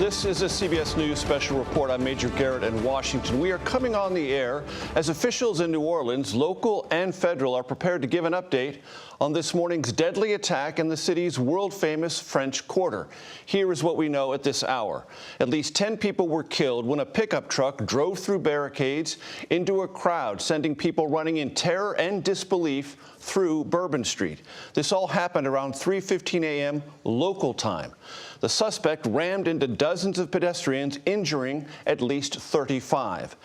This is a CBS News special report. I'm Major Garrett in Washington. We are coming on the air as officials in New Orleans, local and federal, are prepared to give an update on this morning's deadly attack in the city's world-famous French Quarter. Here is what we know at this hour. At least 10 people were killed when a pickup truck drove through barricades into a crowd, sending people running in terror and disbelief through Bourbon Street. This all happened around 3:15 a.m. local time. The suspect rammed into dozens of pedestrians, injuring at least 35.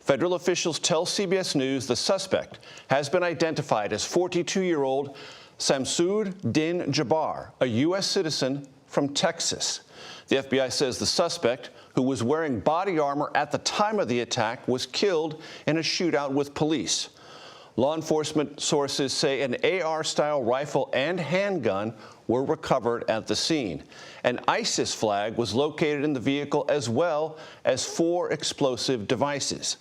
Federal officials tell CBS News the suspect has been identified as 42-year-old Samsoud Din Jabbar, a U.S. citizen from Texas. The FBI says the suspect, who was wearing body armor at the time of the attack, was killed in a shootout with police. Law enforcement sources say an AR-style rifle and handgun were recovered at the scene. An ISIS flag was located in the vehicle, as well as 4 explosive devices.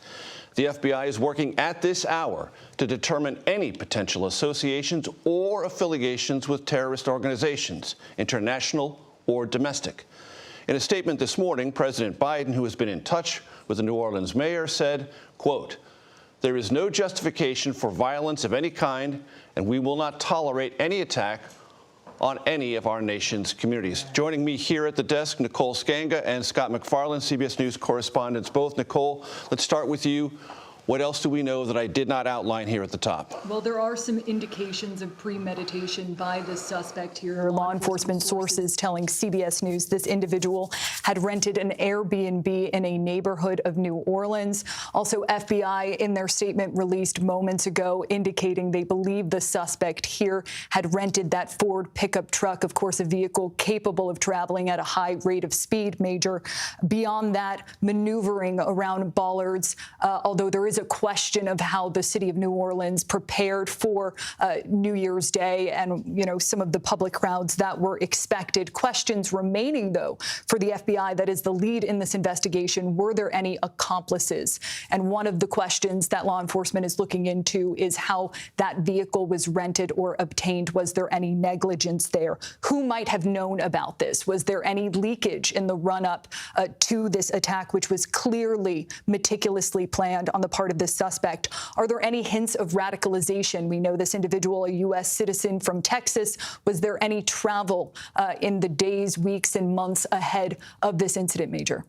The FBI is working at this hour to determine any potential associations or affiliations with terrorist organizations, international or domestic. In a statement this morning, President Biden, who has been in touch with the New Orleans mayor, said, quote, "There is no justification for violence of any kind, and we will not tolerate any attack on any of our nation's communities." Joining me here at the desk, Nicole Skanga and Scott McFarland, CBS News correspondents both. Nicole, let's start with you. What else do we know that I did not outline here at the top? Well, there are some indications of premeditation by the suspect here. Law enforcement sources telling CBS News this individual had rented an Airbnb in a neighborhood of New Orleans. Also, FBI in their statement released moments ago indicating they believe the suspect here had rented that Ford pickup truck, of course, a vehicle capable of traveling at a high rate of speed, Major. Beyond that, maneuvering around bollards, although there is a question of how the city of New Orleans prepared for New Year's Day and, some of the public crowds that were expected. Questions remaining, though, for the FBI, that is the lead in this investigation. Were there any accomplices? And one of the questions that law enforcement is looking into is how that vehicle was rented or obtained. Was there any negligence there? Who might have known about this? Was there any leakage in the run-up to this attack, which was clearly meticulously planned on the part of this suspect? Are there any hints of radicalization? We know this individual, a U.S. citizen from Texas. Was there any travel in the days, weeks, and months ahead of this incident, Major?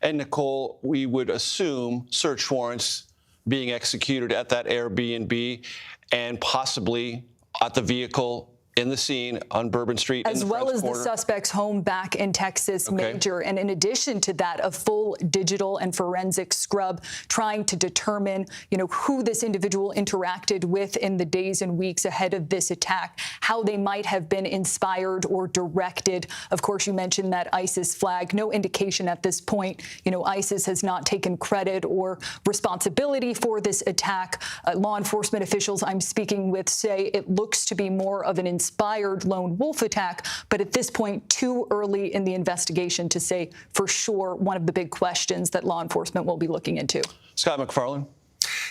And Nicole, we would assume search warrants being executed at that Airbnb and possibly at the vehicle in the scene on Bourbon Street. As well as the suspect's home back in Texas, Major. And in addition to that, a full digital and forensic scrub trying to determine, who this individual interacted with in the days and weeks ahead of this attack, how they might have been inspired or directed. Of course, you mentioned that ISIS flag. No indication at this point. ISIS has not taken credit or responsibility for this attack. Law enforcement officials I'm speaking with say it looks to be more of an inspired lone wolf attack, but at this point, too early in the investigation to say for sure. One of the big questions that law enforcement will be looking into. Scott McFarland.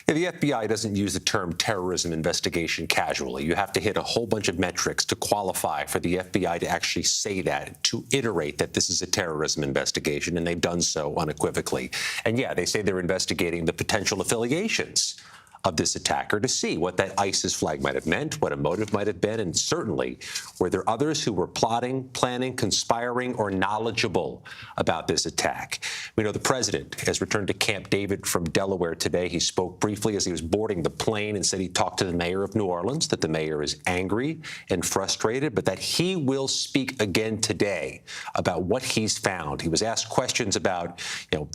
Yeah, the FBI doesn't use the term terrorism investigation casually. You have to hit a whole bunch of metrics to qualify for the FBI to actually say that, to iterate that this is a terrorism investigation, and they've done so unequivocally. And yeah, they say they're investigating the potential affiliations of this attacker to see what that ISIS flag might have meant, what a motive might have been, and certainly were there others who were plotting, planning, conspiring, or knowledgeable about this attack. We know the president has returned to Camp David from Delaware today. He spoke briefly as he was boarding the plane and said he talked to the mayor of New Orleans, that the mayor is angry and frustrated, but that he will speak again today about what he's found. He was asked questions about,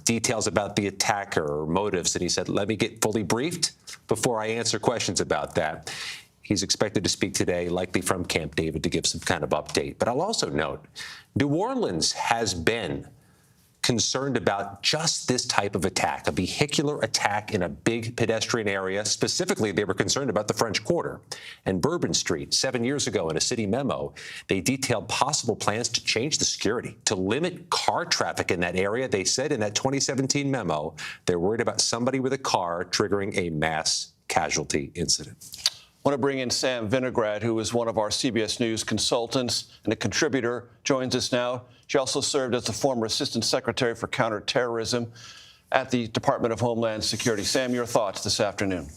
details about the attacker or motives, and he said, "Let me get fully briefed before I answer questions about that." He's expected to speak today, likely from Camp David, to give some kind of update. But I'll also note, New Orleans has been concerned about just this type of attack, a vehicular attack in a big pedestrian area. Specifically, they were concerned about the French Quarter and Bourbon Street. 7 years ago, in a city memo, they detailed possible plans to change the security, to limit car traffic in that area. They said in that 2017 memo, they're worried about somebody with a car triggering a mass casualty incident. I want to bring in Sam Vinograd, who is one of our CBS News consultants and a contributor, joins us now. She also served as the former Assistant Secretary for Counterterrorism at the Department of Homeland Security. Sam, your thoughts this afternoon.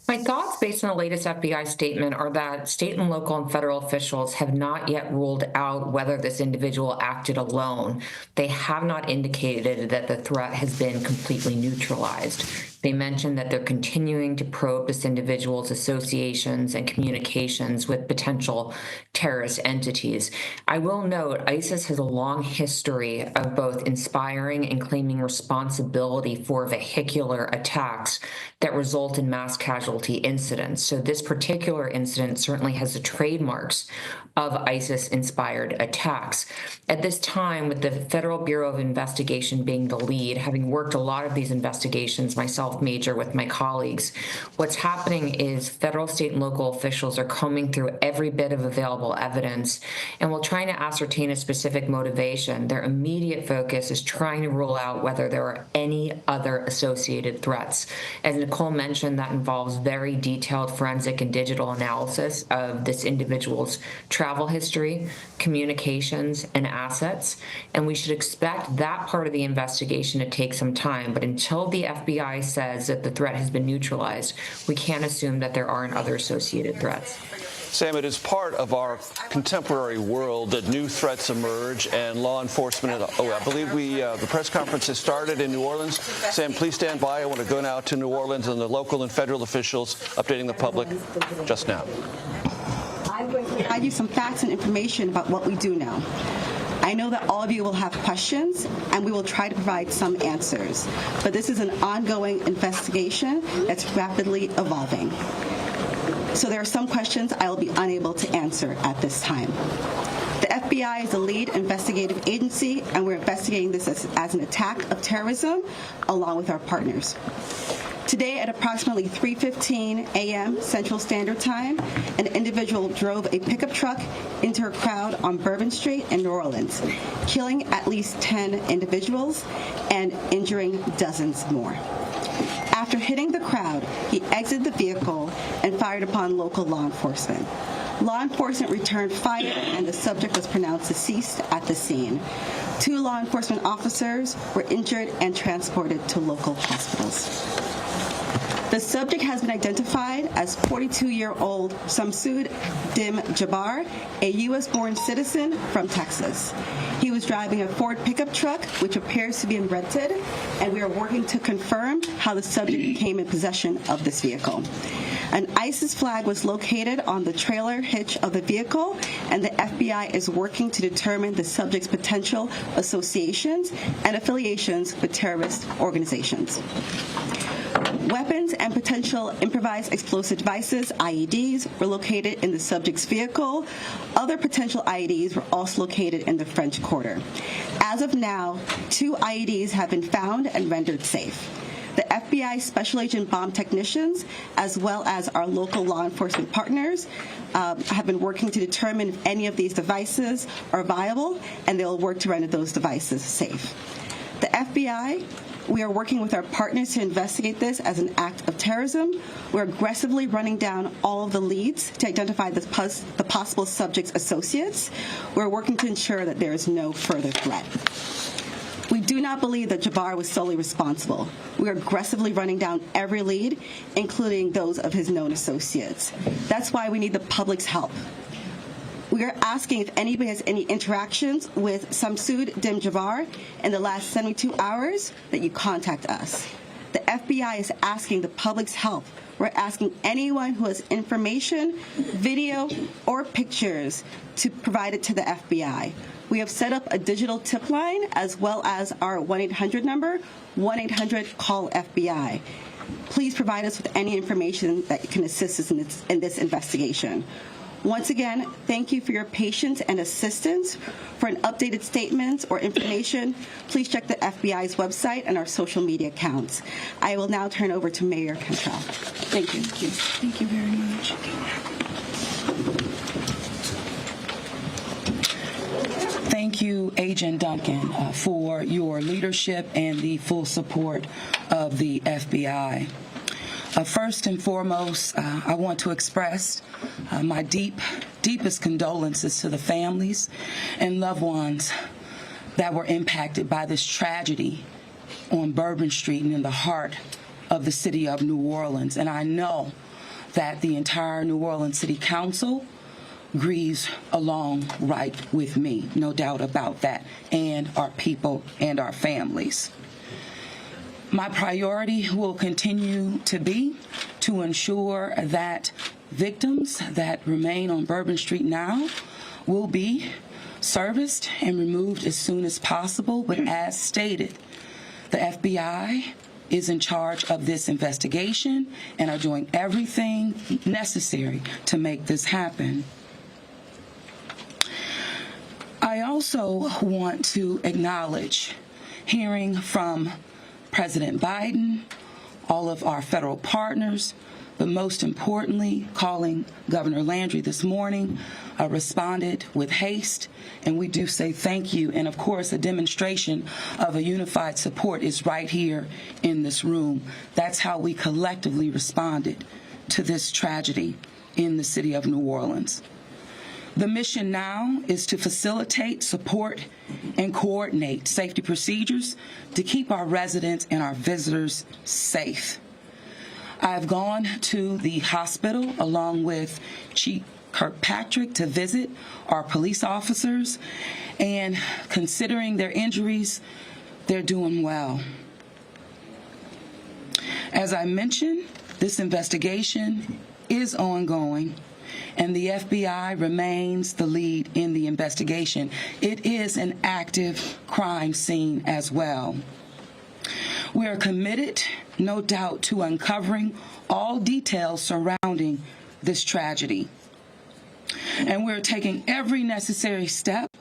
My thoughts based on the latest FBI statement are that state and local and federal officials have not yet ruled out whether this individual acted alone. They have not indicated that the threat has been completely neutralized. They mentioned that they're continuing to probe this individual's associations and communications with potential terrorist entities. I will note ISIS has a long history of both inspiring and claiming responsibility for vehicular attacks that result in mass casualty incidents. So this particular incident certainly has the trademarks of ISIS-inspired attacks. At this time, with the Federal Bureau of Investigation being the lead, having worked a lot of these investigations myself, Major, with my colleagues, what's happening is federal, state, and local officials are combing through every bit of available evidence, and while trying to ascertain a specific motivation, their immediate focus is trying to rule out whether there are any other associated threats. As Nicole mentioned, that involves very detailed forensic and digital analysis of this individual's travel history, communications, and assets, and we should expect that part of the investigation to take some time. But until the FBI says that the threat has been neutralized, we can't assume that there aren't other associated threats. Sam, it is part of our contemporary world that new threats emerge and law enforcement. I believe the press conference has started in New Orleans. Sam, please stand by. I want to go now to New Orleans and the local and federal officials updating the public just now. I'm going to provide you some facts and information about what we do know. I know that all of you will have questions, and we will try to provide some answers. But this is an ongoing investigation that's rapidly evolving. So there are some questions I will be unable to answer at this time. The FBI is the lead investigative agency, and we're investigating this as an attack of terrorism along with our partners. Today at approximately 3:15 a.m. Central Standard Time, an individual drove a pickup truck into a crowd on Bourbon Street in New Orleans, killing at least 10 individuals and injuring dozens more. After hitting the crowd, he exited the vehicle and fired upon local law enforcement. Law enforcement returned fire, and the subject was pronounced deceased at the scene. 2 law enforcement officers were injured and transported to local hospitals. The subject has been identified as 42-year-old Samsoud Dim Jabbar, a U.S.-born citizen from Texas. He was driving a Ford pickup truck, which appears to be rented, and we are working to confirm how the subject came in possession of this vehicle. An ISIS flag was located on the trailer hitch of the vehicle, and the FBI is working to determine the subject's potential associations and affiliations with terrorist organizations. Weapons and potential improvised explosive devices, IEDs, were located in the subject's vehicle. Other potential IEDs were also located in the French Quarter. As of now, 2 IEDs have been found and rendered safe. The FBI Special Agent bomb technicians, as well as our local law enforcement partners, have been working to determine if any of these devices are viable, and they will work to render those devices safe. The FBI, we are working with our partners to investigate this as an act of terrorism. We're aggressively running down all of the leads to identify the possible subject's associates. We're working to ensure that there is no further threat. We do not believe that Jabbar was solely responsible. We are aggressively running down every lead, including those of his known associates. That's why we need the public's help. We are asking if anybody has any interactions with Samsoud Dim Jabbar in the last 72 hours that you contact us. The FBI is asking the public's help. We're asking anyone who has information, video, or pictures to provide it to the FBI. We have set up a digital tip line as well as our 1-800 number, 1-800-CALL-FBI. Please provide us with any information that can assist us in this investigation. Once again, thank you for your patience and assistance. For an updated statements or information, please check the FBI's website and our social media accounts. I will now turn over to Mayor Cantrell. Thank you. Thank you very much. Thank you, Agent Duncan, for your leadership and the full support of the FBI. First and foremost, I want to express my deepest condolences to the families and loved ones that were impacted by this tragedy on Bourbon Street and in the heart of the city of New Orleans. And I know that the entire New Orleans City Council grieves along right with me, no doubt about that, and our people and our families. My priority will continue to be to ensure that victims that remain on Bourbon Street now will be serviced and removed as soon as possible. But as stated, the FBI is in charge of this investigation and are doing everything necessary to make this happen. I also want to acknowledge hearing from President Biden, all of our federal partners, but most importantly, calling Governor Landry this morning, responded with haste, and we do say thank you. And of course, a demonstration of a unified support is right here in this room. That's how we collectively responded to this tragedy in the city of New Orleans. The mission now is to facilitate, support, and coordinate safety procedures to keep our residents and our visitors safe. I've gone to the hospital along with Chief Kirkpatrick to visit our police officers, and considering their injuries, they're doing well. As I mentioned, this investigation is ongoing, and the FBI remains the lead in the investigation. It is an active crime scene as well. We are committed, no doubt, to uncovering all details surrounding this tragedy. And we're taking every necessary step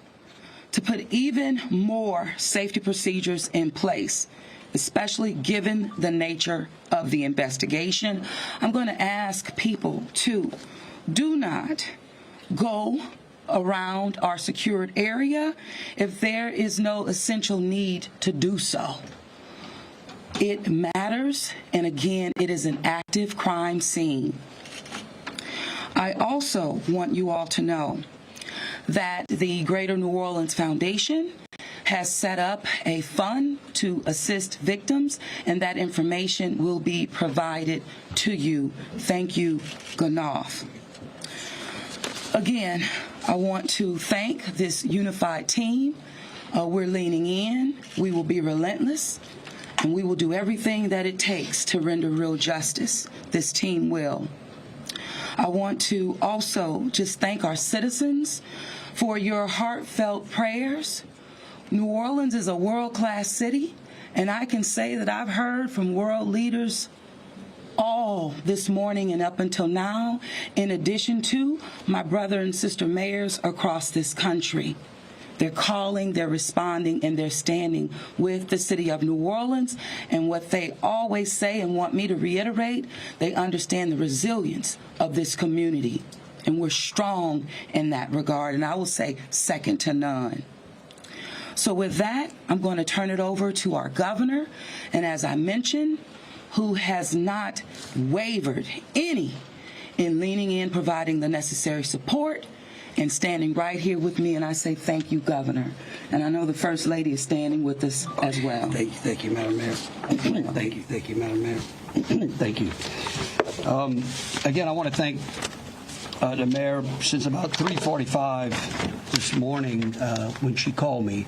to put even more safety procedures in place, especially given the nature of the investigation. I'm going to ask people to do not go around our secured area if there is no essential need to do so. It matters, and again, it is an active crime scene. I also want you all to know that the Greater New Orleans Foundation has set up a fund to assist victims, and that information will be provided to you. Thank you, Ganoff. Again, I want to thank this unified team. We're leaning in. We will be relentless, and we will do everything that it takes to render real justice. This team will. I want to also just thank our citizens for your heartfelt prayers. New Orleans is a world-class city, and I can say that I've heard from world leaders all this morning and up until now, in addition to my brother and sister mayors across this country. They're calling, they're responding, and they're standing with the city of New Orleans. And what they always say and want me to reiterate, they understand the resilience of this community. And we're strong in that regard, and I will say second to none. So with that, I'm going to turn it over to our governor, and as I mentioned, who has not wavered any in leaning in, providing the necessary support, and standing right here with me, and I say thank you, Governor. And I know the First Lady is standing with us as well. Thank you, Madam Mayor. Thank you, Madam Mayor. Thank you. Again, I want to thank the mayor. Since about 3:45 this morning, when she called me,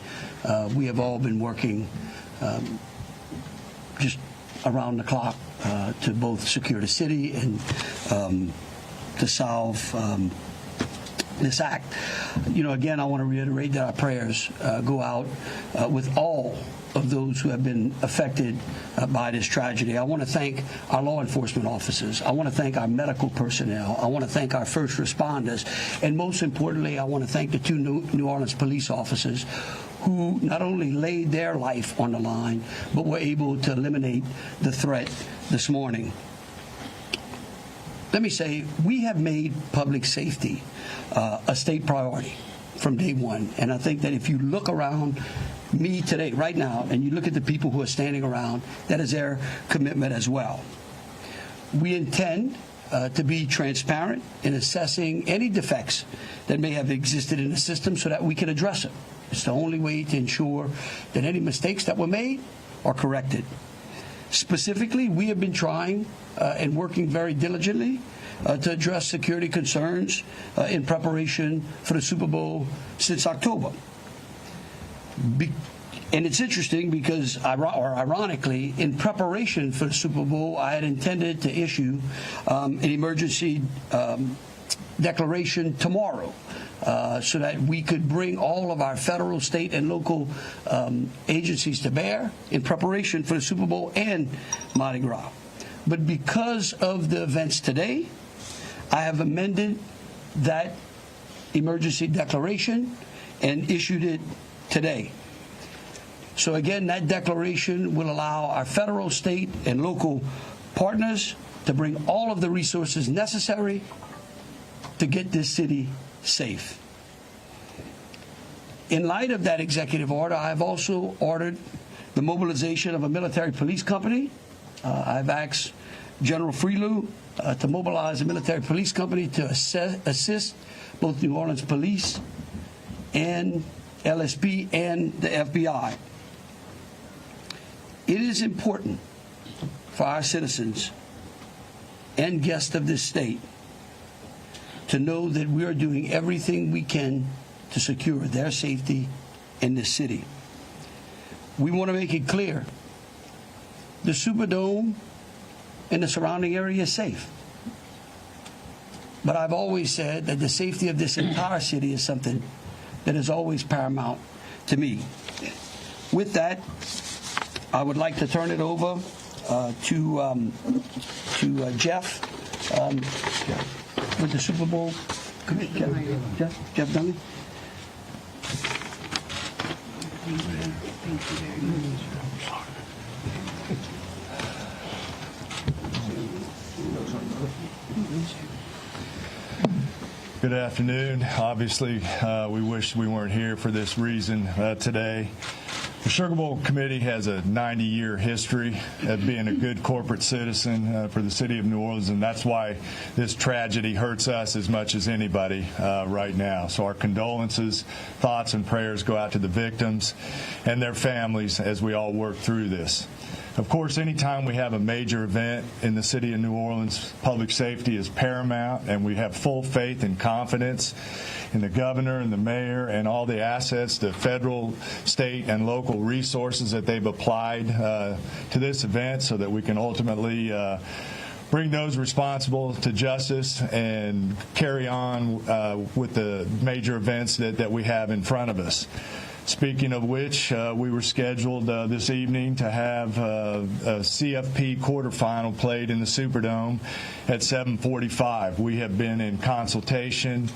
we have all been working just around the clock to both secure the city and to solve this act. You know, again, I want to reiterate that our prayers go out with all of those who have been affected by this tragedy. I want to thank our law enforcement officers. I want to thank our medical personnel. I want to thank our first responders. And most importantly, I want to thank the two New Orleans police officers who not only laid their life on the line, but were able to eliminate the threat this morning. Let me say, we have made public safety a state priority from day one. And I think that if you look around me today, right now, and you look at the people who are standing around, that is their commitment as well. We intend to be transparent in assessing any defects that may have existed in the system so that we can address it. It's the only way to ensure that any mistakes that were made are corrected. Specifically, we have been trying and working very diligently to address security concerns in preparation for the Super Bowl since October. And it's interesting because, ironically, in preparation for the Super Bowl, I had intended to issue an emergency declaration tomorrow so that we could bring all of our federal, state, and local agencies to bear in preparation for the Super Bowl and Mardi Gras. But because of the events today, I have amended that emergency declaration and issued it today. So again, that declaration will allow our federal, state, and local partners to bring all of the resources necessary to get this city safe. In light of that executive order, I have also ordered the mobilization of a military police company. I've asked General Freelou to mobilize a military police company to assist both New Orleans Police and LSP and the FBI. It is important for our citizens and guests of this state to know that we are doing everything we can to secure their safety in this city. We want to make it clear the Superdome and the surrounding area is safe. But I've always said that the safety of this entire city is something that is always paramount to me. With that, I would like to turn it over to Jeff with the Super Bowl. Jeff Dunley. Good afternoon. Obviously, we wish we weren't here for this reason today. The Sugar Bowl Committee has a 90-year history of being a good corporate citizen for the city of New Orleans, and that's why this tragedy hurts us as much as anybody right now. So our condolences, thoughts, and prayers go out to the victims and their families as we all work through this. Of course, anytime we have a major event in the city of New Orleans, public safety is paramount, and we have full faith and confidence in the governor and the mayor and all the assets, the federal, state, and local resources that they've applied to this event so that we can ultimately bring those responsible to justice and carry on with the major events that we have in front of us. Speaking of which, we were scheduled this evening to have a CFP quarterfinal played in the Superdome at 7:45. We have been in consultation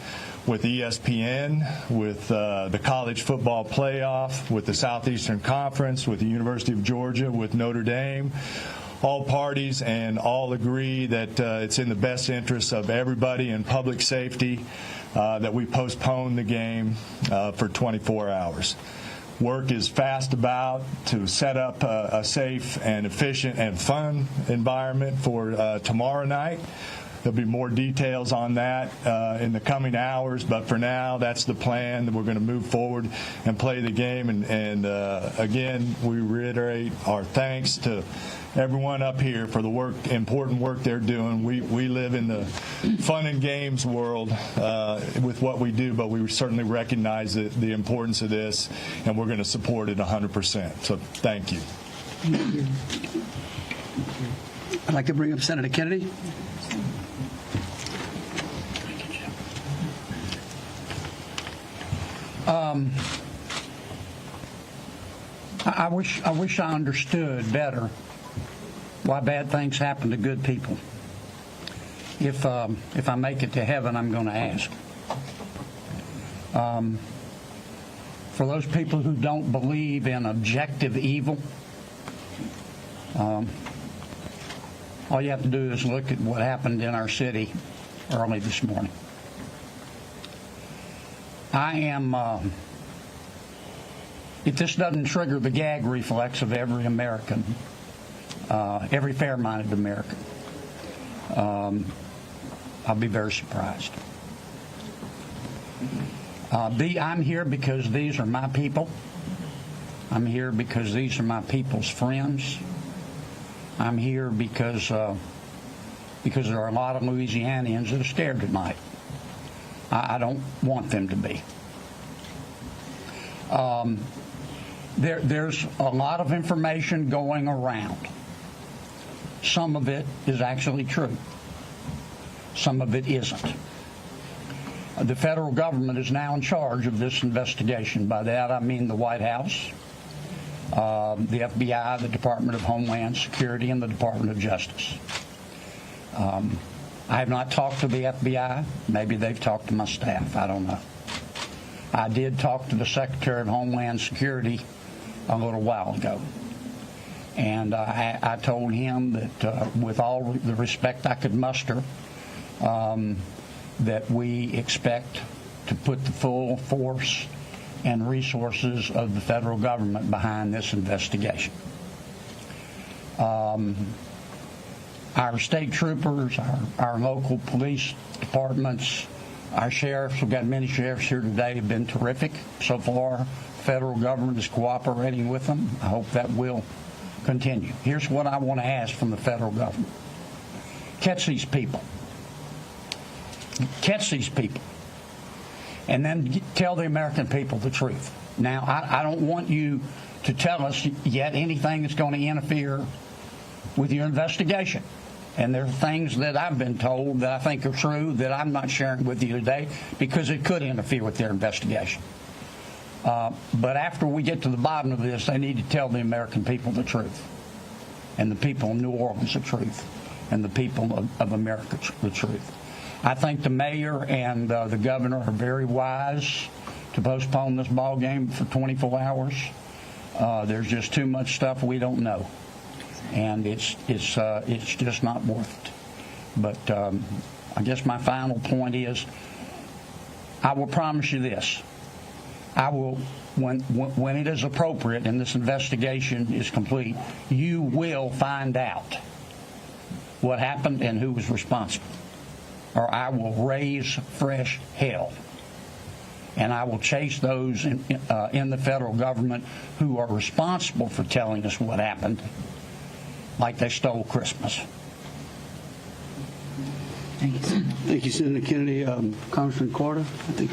with ESPN, with the College Football Playoff, with the Southeastern Conference, with the University of Georgia, with Notre Dame. All parties and all agree that it's in the best interest of everybody and public safety that we postpone the game for 24 hours. Work is fast about to set up a safe and efficient and fun environment for tomorrow night. There'll be more details on that in the coming hours, but for now, that's the plan. We're going to move forward and play the game. And again, we reiterate our thanks to everyone up here for the important work they're doing. We live in the fun and games world with what we do, but we certainly recognize the importance of this, and we're going to support it 100%. So thank you. I'd like to bring up Senator Kennedy. I wish I understood better why bad things happen to good people. If I make it to heaven, I'm going to ask. For those people who don't believe in objective evil, all you have to do is look at what happened in our city early this morning. If this doesn't trigger the gag reflex of every American, every fair-minded American, I'll be very surprised. I'm here because these are my people. I'm here because these are my people's friends. I'm here because there are a lot of Louisianians that are scared tonight. I don't want them to be. There's a lot of information going around. Some of it is actually true. Some of it isn't. The federal government is now in charge of this investigation. By that, I mean the White House, the FBI, the Department of Homeland Security, and the Department of Justice. I have not talked to the FBI. Maybe they've talked to my staff. I don't know. I did talk to the Secretary of Homeland Security a little while ago. And I told him that with all the respect I could muster, that we expect to put the full force and resources of the federal government behind this investigation. Our state troopers, our local police departments, our sheriffs, we've got many sheriffs here today, have been terrific so far. The federal government is cooperating with them. I hope that will continue. Here's what I want to ask from the federal government. Catch these people. Catch these people. And then tell the American people the truth. Now, I don't want you to tell us yet anything that's going to interfere with your investigation. And there are things that I've been told that I think are true that I'm not sharing with you today because it could interfere with their investigation. But after we get to the bottom of this, they need to tell the American people the truth, and the people in New Orleans the truth, and the people of America the truth. I think the mayor and the governor are very wise to postpone this ball game for 24 hours. There's just too much stuff we don't know, and it's just not worth it. But I guess my final point is, I will promise you this. I will, when it is appropriate and this investigation is complete, you will find out what happened and who was responsible. Or I will raise fresh hell. And I will chase those in the federal government who are responsible for telling us what happened, like they stole Christmas. Thank you, Senator Kennedy. Congressman Carter, I think.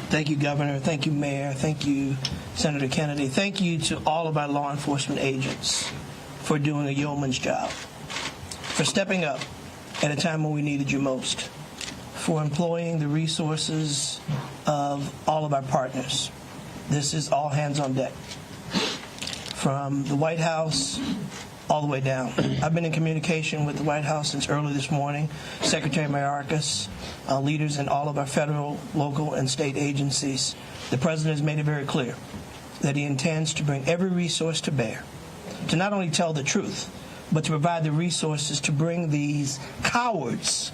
Thank you, Governor. Thank you, Mayor. Thank you, Senator Kennedy. Thank you to all of our law enforcement agents for doing a yeoman's job, for stepping up at a time when we needed you most, for employing the resources of all of our partners. This is all hands on deck, from the White House all the way down. I've been in communication with the White House since early this morning, Secretary Mayorkas, leaders in all of our federal, local, and state agencies. The President has made it very clear that he intends to bring every resource to bear to not only tell the truth, but to provide the resources to bring these cowards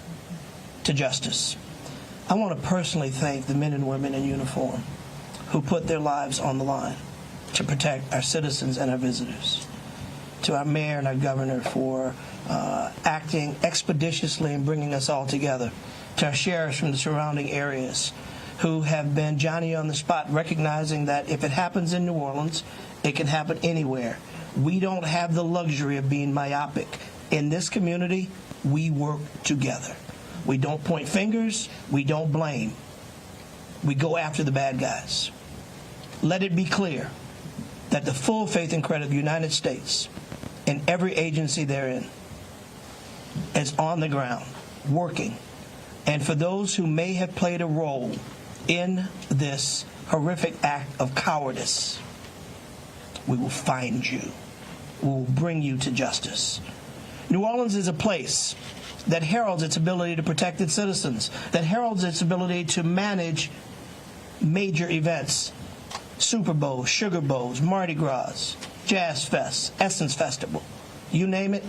to justice. I want to personally thank the men and women in uniform who put their lives on the line to protect our citizens and our visitors. To our mayor and our governor for acting expeditiously and bringing us all together. To our sheriffs from the surrounding areas who have been Johnny on the spot, recognizing that if it happens in New Orleans, it can happen anywhere. We don't have the luxury of being myopic. In this community, we work together. We don't point fingers. We don't blame. We go after the bad guys. Let it be clear that the full faith and credit of the United States and every agency therein is on the ground, working. And for those who may have played a role in this horrific act of cowardice, we will find you. We will bring you to justice. New Orleans is a place that heralds its ability to protect its citizens, that heralds its ability to manage major events, Super Bowls, Sugar Bowls, Mardi Gras, Jazz Fest, Essence Festival, you name it,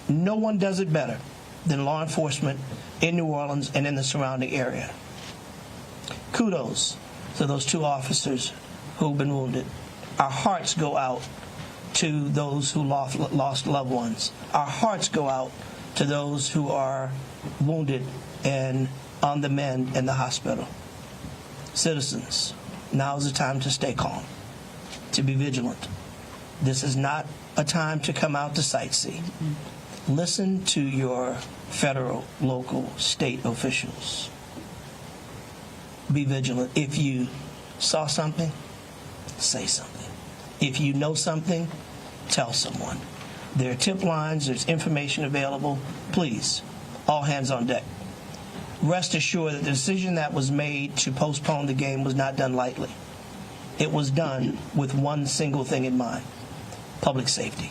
no one does it better than law enforcement in New Orleans and in the surrounding area. Kudos to those two officers who've been wounded. Our hearts go out to those who lost loved ones. Our hearts go out to those who are wounded and on the mend in the hospital. Citizens, now is the time to stay calm, to be vigilant. This is not a time to come out to sightsee. Listen to your federal, local, state officials. Be vigilant. If you saw something, say something. If you know something, tell someone. There are tip lines, there's information available. Please, all hands on deck. Rest assured that the decision that was made to postpone the game was not done lightly. It was done with one single thing in mind: public safety.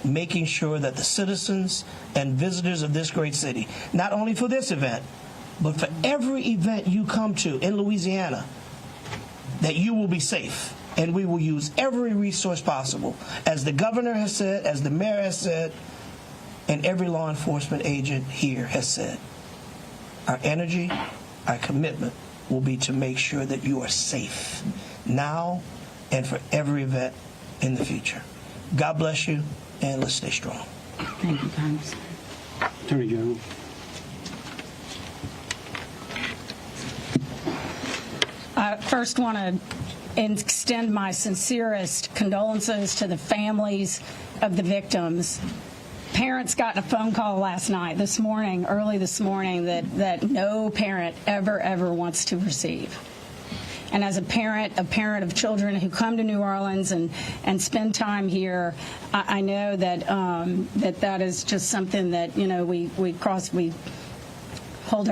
Making sure that the citizens and visitors of this great city, not only for this event, but for every event you come to in Louisiana, that you will be safe. And we will use every resource possible, as the governor has said, as the mayor has said, and every law enforcement agent here has said. Our energy, our commitment will be to make sure that you are safe now and for every event in the future. God bless you, and let's stay strong. Thank you, Congress. Attorney General. I first want to extend my sincerest condolences to the families of the victims. Parents got a phone call early this morning, that no parent ever wants to receive. And as a parent of children who come to New Orleans and spend time here, I know that that is just something that, we hold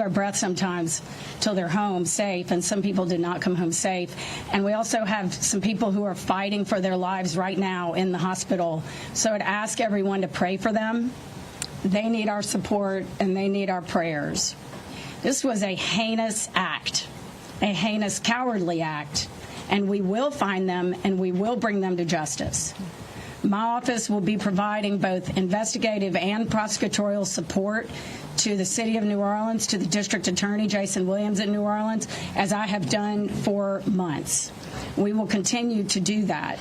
our breath sometimes till they're home safe, and some people did not come home safe. And we also have some people who are fighting for their lives right now in the hospital. So I'd ask everyone to pray for them. They need our support, and they need our prayers. This was a heinous act, a heinous, cowardly act, and we will find them, and we will bring them to justice. My office will be providing both investigative and prosecutorial support to the City of New Orleans, to the District Attorney, Jason Williams in New Orleans, as I have done for months. We will continue to do that.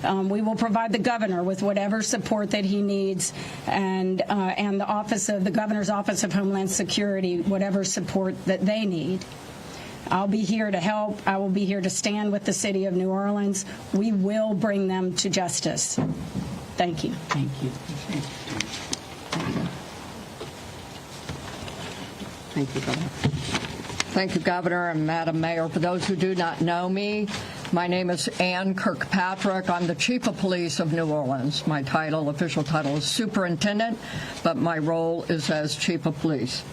We will provide the governor with whatever support that he needs, and the Governor's Office of Homeland Security, whatever support that they need. I'll be here to help. I will be here to stand with the City of New Orleans. We will bring them to justice. Thank you. Thank you. Thank you, Governor. Thank you, Governor and Madam Mayor. For those who do not know me, my name is Ann Kirkpatrick. I'm the Chief of Police of New Orleans. My official title is Superintendent, but my role is as Chief of Police.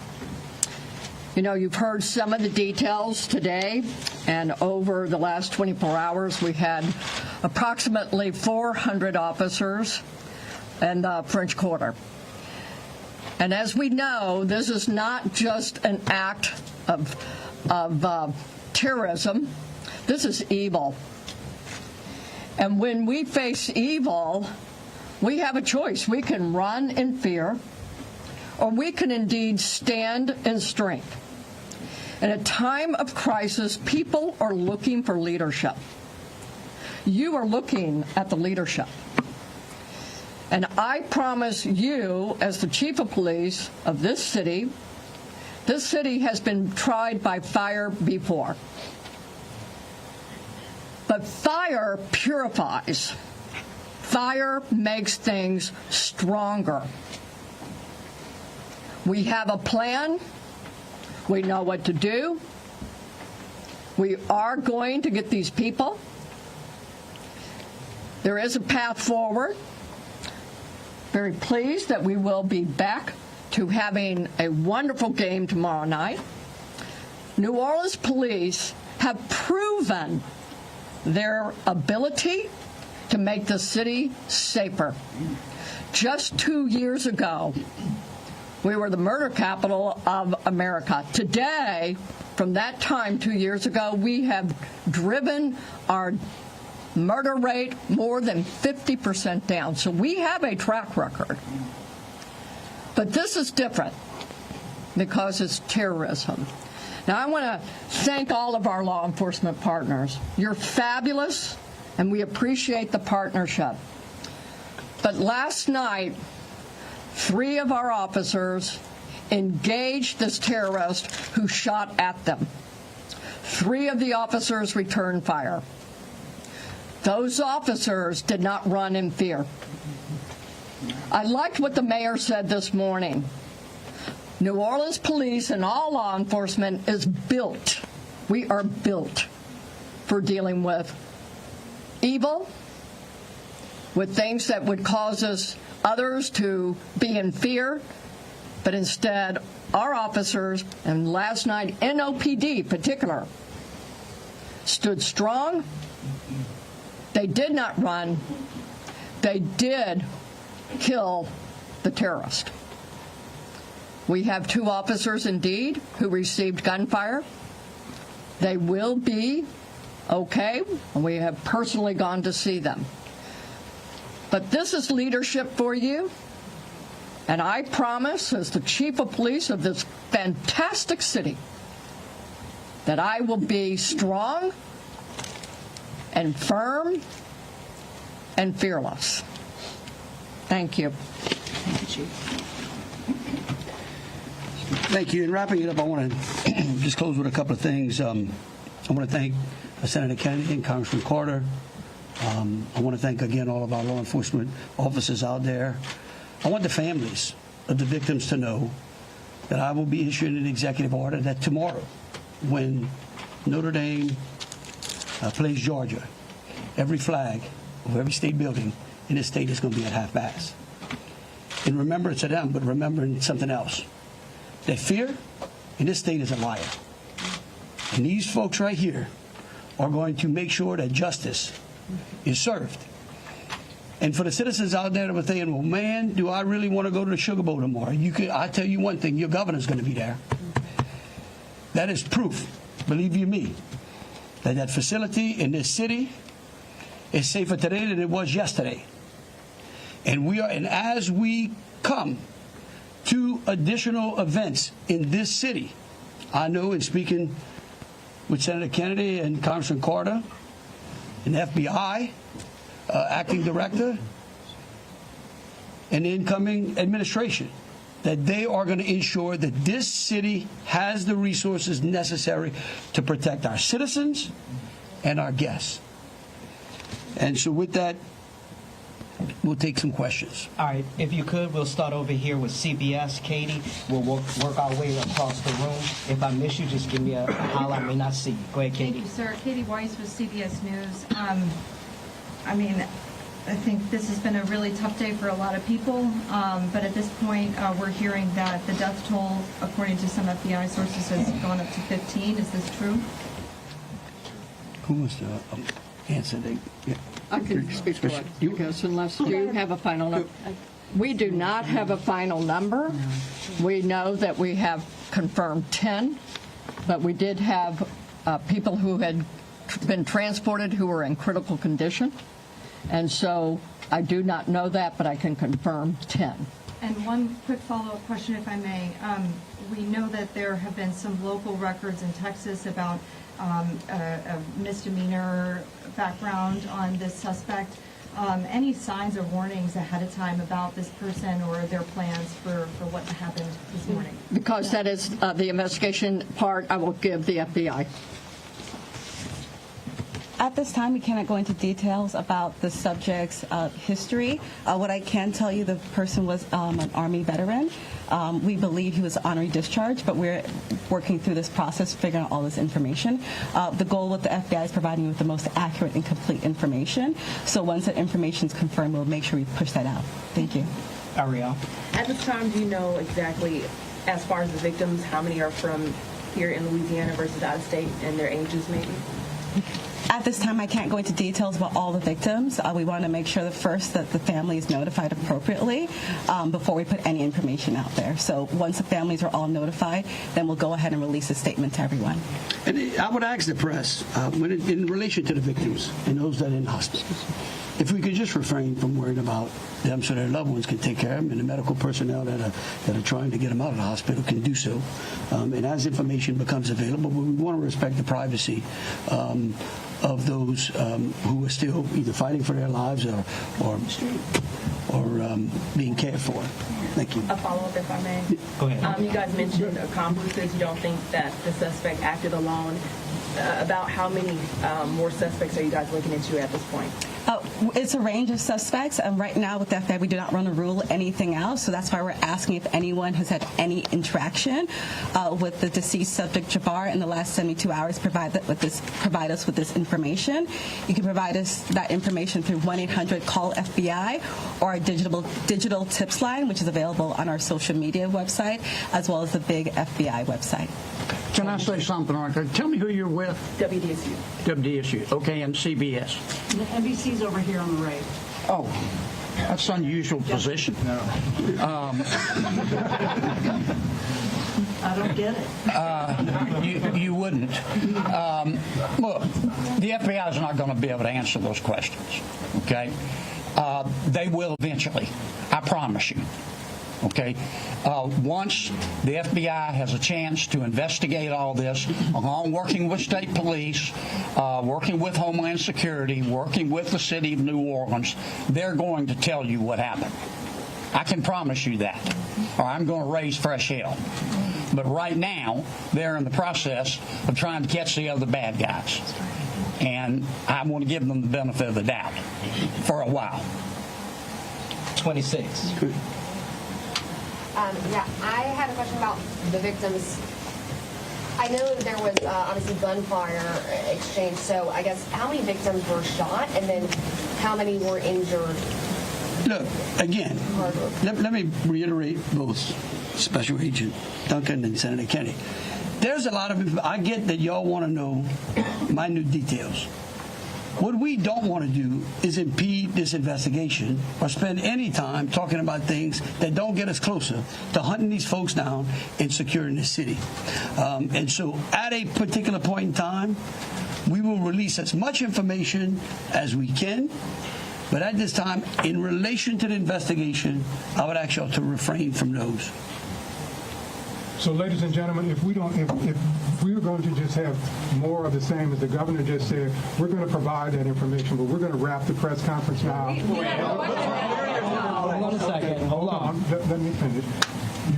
You've heard some of the details today, and over the last 24 hours, we had approximately 400 officers in the French Quarter. And as we know, this is not just an act of terrorism. This is evil. And when we face evil, we have a choice. We can run in fear, or we can indeed stand in strength. In a time of crisis, people are looking for leadership. You are looking at the leadership. And I promise you, as the Chief of Police of this city has been tried by fire before. But fire purifies. Fire makes things stronger. We have a plan. We know what to do. We are going to get these people. There is a path forward. Very pleased that we will be back to having a wonderful game tomorrow night. New Orleans police have proven their ability to make the city safer. Just 2 years ago, we were the murder capital of America. Today, from that time 2 years ago, we have driven our murder rate more than 50% down. So we have a track record. But this is different because it's terrorism. Now, I want to thank all of our law enforcement partners. You're fabulous, and we appreciate the partnership. But last night, 3 of our officers engaged this terrorist who shot at them. 3 of the officers returned fire. Those officers did not run in fear. I liked what the mayor said this morning. New Orleans police and all law enforcement is built. We are built for dealing with evil, with things that would cause others to be in fear, but instead our officers, and last night NOPD in particular, stood strong. They did not run. They did kill the terrorist. We have 2 officers indeed who received gunfire. They will be okay, and we have personally gone to see them. But this is leadership for you, and I promise, as the chief of police of this fantastic city, that I will be strong and firm and fearless. Thank you. Thank you, Chief. Thank you. In wrapping it up, I want to just close with a couple of things. I want to thank Senator Kennedy and Congressman Carter. I want to thank again all of our law enforcement officers out there. I want the families of the victims to know that I will be issuing an executive order that tomorrow, when Notre Dame plays Georgia, every flag of every state building in this state is going to be at half-mast. In remembrance of them, but remembering something else. That fear in this state is a liar. And these folks right here are going to make sure that justice is served. And for the citizens out there that were saying, well, man, do I really want to go to the Sugar Bowl tomorrow? I tell you one thing, your governor's going to be there. That is proof, believe you me, that that facility in this city is safer today than it was yesterday. And as we come to additional events in this city, I know in speaking with Senator Kennedy and Congressman Carter, and FBI acting director, and the incoming administration, that they are going to ensure that this city has the resources necessary to protect our citizens and our guests. And so with that, we'll take some questions. All right, if you could, we'll start over here with CBS. Katie, we'll work our way across the room. If I miss you, just give me a holler. I may not see you. Go ahead, Katie. Thank you, sir. Katie Weiss with CBS News. I think this has been a really tough day for a lot of people, but at this point, we're hearing that the death toll, according to some FBI sources, has gone up to 15. Is this true? Who wants to answer? I can speak to it, because unless you have a final number. We do not have a final number. We know that we have confirmed 10, but we did have people who had been transported who were in critical condition. And so I do not know that, but I can confirm 10. And one quick follow-up question, if I may. We know that there have been some local records in Texas about a misdemeanor background on this suspect. Any signs or warnings ahead of time about this person or their plans for what happened this morning? Because that is the investigation part, I will give the FBI. At this time, we cannot go into details about the subject's history. What I can tell you, the person was an Army veteran. We believe he was honorary discharged, but we're working through this process, figuring out all this information. The goal with the FBI is providing you with the most accurate and complete information. So once that information is confirmed, we'll make sure we push that out. Thank you. Ariel. At this time, do you know exactly, as far as the victims, how many are from here in Louisiana versus out of state, and their ages maybe? At this time, I can't go into details about all the victims. We want to make sure that first that the family is notified appropriately before we put any information out there. So once the families are all notified, then we'll go ahead and release a statement to everyone. And I would ask the press, in relation to the victims and those that are in hospitals, if we could just refrain from worrying about them so their loved ones can take care of them, and the medical personnel that are trying to get them out of the hospital can do so. And as information becomes available, we want to respect the privacy of those who are still either fighting for their lives or being cared for. Thank you. A follow-up, if I may. Go ahead. You guys mentioned accomplices. You don't think that the suspect acted alone. About how many more suspects are you guys looking into at this point? It's a range of suspects. Right now, with that fact, we do not want to rule anything out. So that's why we're asking if anyone has had any interaction with the deceased subject Jabbar in the last 72 hours. Provide us with this information. You can provide us that information through 1-800-CALL-FBI or our digital tips line, which is available on our social media website, as well as the big FBI website. Can I say something right there? Tell me who you're with. WDSU. WDSU. Okay, and CBS. The NBC's over here on the right. Oh, that's an unusual position. No. I don't get it. You wouldn't. Look, the FBI is not going to be able to answer those questions, okay? They will eventually, I promise you. Okay, once the FBI has a chance to investigate all this, along working with state police, working with Homeland Security, working with the city of New Orleans, they're going to tell you what happened. I can promise you that, or I'm going to raise fresh hell. But right now, they're in the process of trying to catch the other bad guys. And I want to give them the benefit of the doubt for a while. 26. Yeah, I had a question about the victims. I know that there was obviously gunfire exchange, so I guess how many victims were shot and then how many were injured? Look, again, let me reiterate both Special Agent Duncan and Senator Kennedy. There's a lot of, I get that y'all want to know minute details. What we don't want to do is impede this investigation or spend any time talking about things that don't get us closer to hunting these folks down and securing the city. And so at a particular point in time, we will release as much information as we can. But at this time, in relation to the investigation, I would ask y'all to refrain from those. So, ladies and gentlemen, if we're going to just have more of the same as the governor just said, we're going to provide that information, but we're going to wrap the press conference now. Hold on a second. Hold on. Let me finish.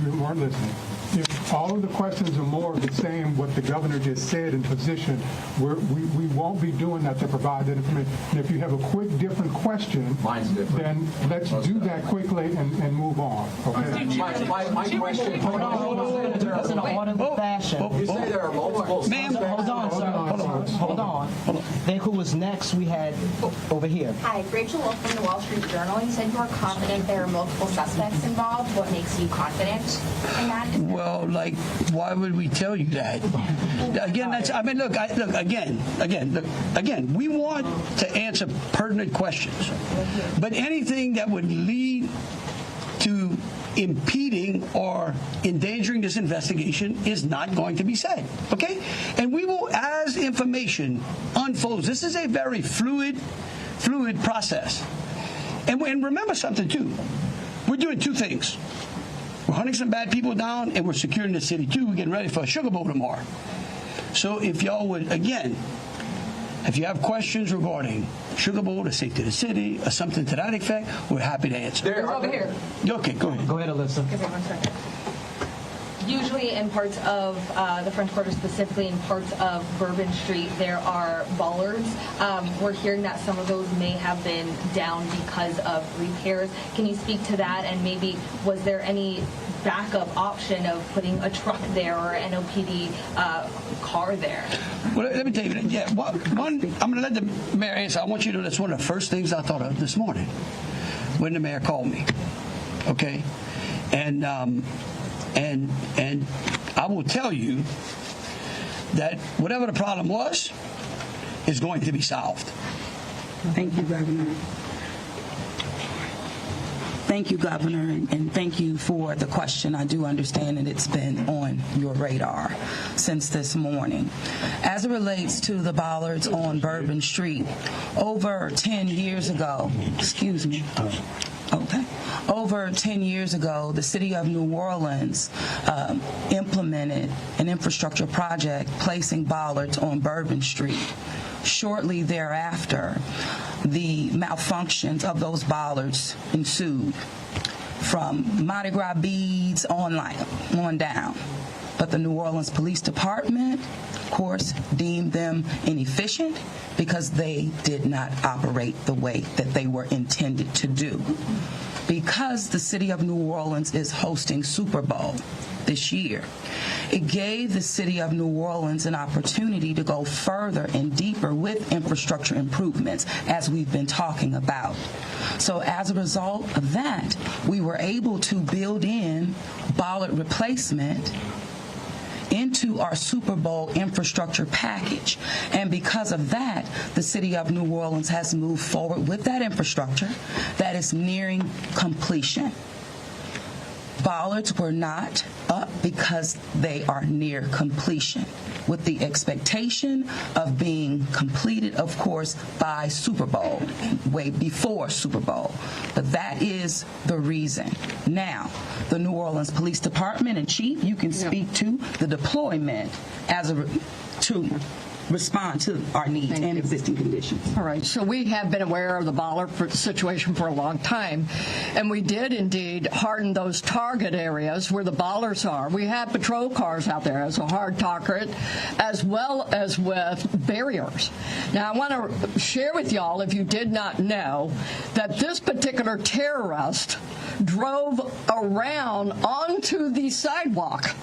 You weren't listening. If all of the questions are more of the same, what the governor just said in position, we won't be doing that to provide that information. And if you have a quick, different question, then let's do that quickly and move on. Okay? My question. Hold on. That's in an orderly fashion. You say there are multiple. Ma'am, hold on, sir. Hold on. Then who was next? We had over here. Hi, Rachel Wolf from the Wall Street Journal. You said you are confident there are multiple suspects involved. What makes you confident in that? Well, like, why would we tell you that? Again, again, we want to answer pertinent questions. But anything that would lead to impeding or endangering this investigation is not going to be said, okay? And we will, as information unfolds, this is a very fluid process. And remember something, too. We're doing two things. We're hunting some bad people down, and we're securing the city, too. We're getting ready for a Sugar Bowl tomorrow. So if y'all would, again, if you have questions regarding Sugar Bowl, the safety of the city, or something to that effect, we're happy to answer. There's over here. Okay, go ahead. Go ahead, Alyssa. Give me 1 second. Usually in parts of the French Quarter, specifically in parts of Bourbon Street, there are bollards. We're hearing that some of those may have been down because of repairs. Can you speak to that? And maybe was there any backup option of putting a truck there or an NOPD car there? Well, let me tell you, I'm going to let the mayor answer. I want you to know that's one of the first things I thought of this morning when the mayor called me, okay? And I will tell you that whatever the problem was is going to be solved. Thank you, Governor. Thank you, Governor, and thank you for the question. I do understand that it's been on your radar since this morning. As it relates to the bollards on Bourbon Street, over 10 years ago, over 10 years ago, the city of New Orleans implemented an infrastructure project placing bollards on Bourbon Street. shortly thereafter, the malfunctions of those bollards ensued, from Mardi Gras beads on down. But the New Orleans Police Department, of course, deemed them inefficient because they did not operate the way that they were intended to do. Because the city of New Orleans is hosting Super Bowl this year, it gave the city of New Orleans an opportunity to go further and deeper with infrastructure improvements, as we've been talking about. So as a result of that, we were able to build in bollard replacement into our Super Bowl infrastructure package. And because of that, the city of New Orleans has moved forward with that infrastructure that is nearing completion. Bollards were not up because they are near completion, with the expectation of being completed, of course, by Super Bowl, way before Super Bowl. But that is the reason. Now, the New Orleans Police Department, and Chief, you can speak to the deployment to respond to our needs and existing conditions. All right, so we have been aware of the bollard situation for a long time, and we did indeed harden those target areas where the bollards are. We have patrol cars out there as a hard target, as well as with barriers. Now, I want to share with y'all, if you did not know, that this particular terrorist drove around onto the sidewalk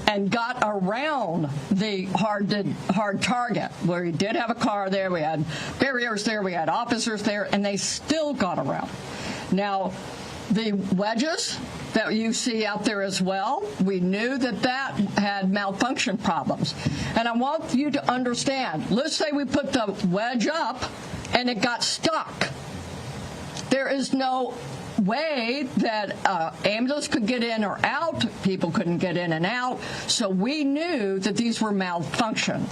and got around the hard target, where he did have a car there, we had barriers there, we had officers there, and they still got around. Now, the wedges that you see out there as well, we knew that had malfunction problems. And I want you to understand, let's say we put the wedge up and it got stuck. There is no way that ambulance could get in or out, people couldn't get in and out, so we knew that these were malfunction.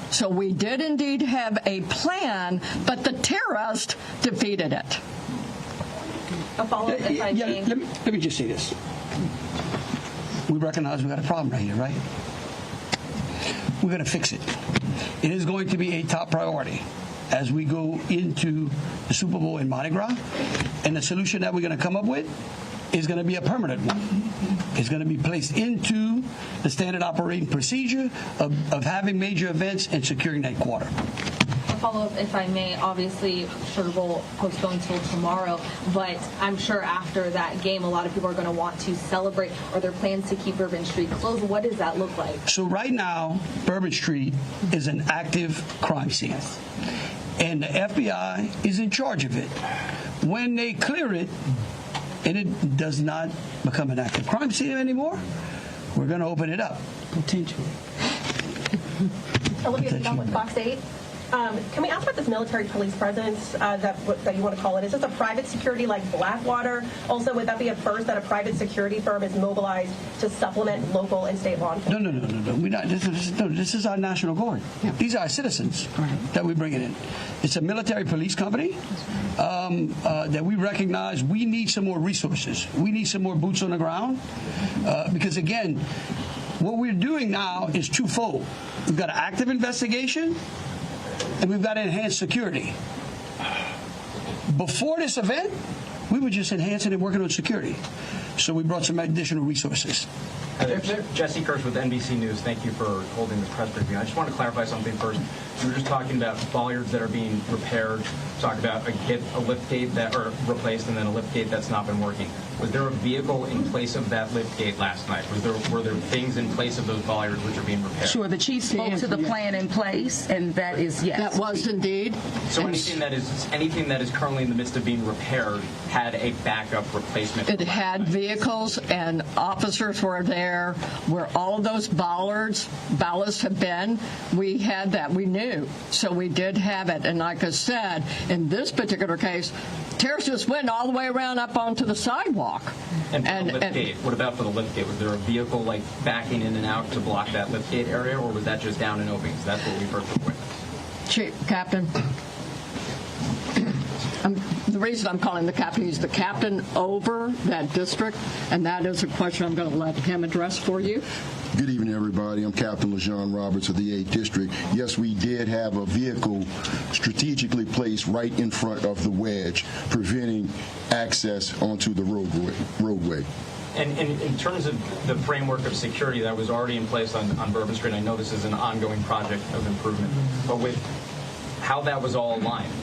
So we did indeed have a plan, but the terrorist defeated it. A follow-up, if I may. Let me just say this. We recognize we got a problem right here, right? We're going to fix it. It is going to be a top priority as we go into the Super Bowl in Mardi Gras, and the solution that we're going to come up with is going to be a permanent one. It's going to be placed into the standard operating procedure of having major events and securing that quarter. A follow-up, if I may. Obviously, Sugar Bowl postponed till tomorrow, but I'm sure after that game, a lot of people are going to want to celebrate. Are there plans to keep Bourbon Street closed? What does that look like? So right now, Bourbon Street is an active crime scene, and the FBI is in charge of it. When they clear it, and it does not become an active crime scene anymore, we're going to open it up. Potentially. Olivia Dunn with Fox 8. Can we ask about this military police presence that you want to call it? Is this a private security like Blackwater? Also, would that be a first that a private security firm is mobilized to supplement local and state law enforcement? No. We're not. This is our National Guard. Yeah. These are our citizens that we're bringing in. It's a military police company that we recognize we need some more resources. We need some more boots on the ground because, again, what we're doing now is twofold. We've got an active investigation, and we've got to enhance security. Before this event, we were just enhancing and working on security. So we brought some additional resources. Jesse Kirsch with NBC News. Thank you for holding this press briefing. I just want to clarify something first. You were just talking about bollards that are being repaired. Talk about a lift gate that are replaced and then a lift gate that's not been working. Was there a vehicle in place of that lift gate last night? Were there things in place of those bollards which are being repaired? Sure. The chief spoke to the plan in place, and that is yes. That was indeed. So anything that is currently in the midst of being repaired had a backup replacement. It had vehicles and officers were there where all of those ballasts have been. We had that. We knew. So we did have it. And like I said, in this particular case, terrorists just went all the way around up onto the sidewalk. And for the lift gate, what about for the lift gate? Was there a vehicle like backing in and out to block that lift gate area, or was that just down and open? Because that's what we've heard from witnesses. Chief, Captain. The reason I'm calling the captain, he's the captain over that district, and that is a question I'm going to let him address for you. Good evening, everybody. I'm Captain LaJean Roberts of the 8th District. Yes, we did have a vehicle strategically placed right in front of the wedge, preventing access onto the roadway. And in terms of the framework of security that was already in place on Bourbon Street, I know this is an ongoing project of improvement, but with how that was all aligned,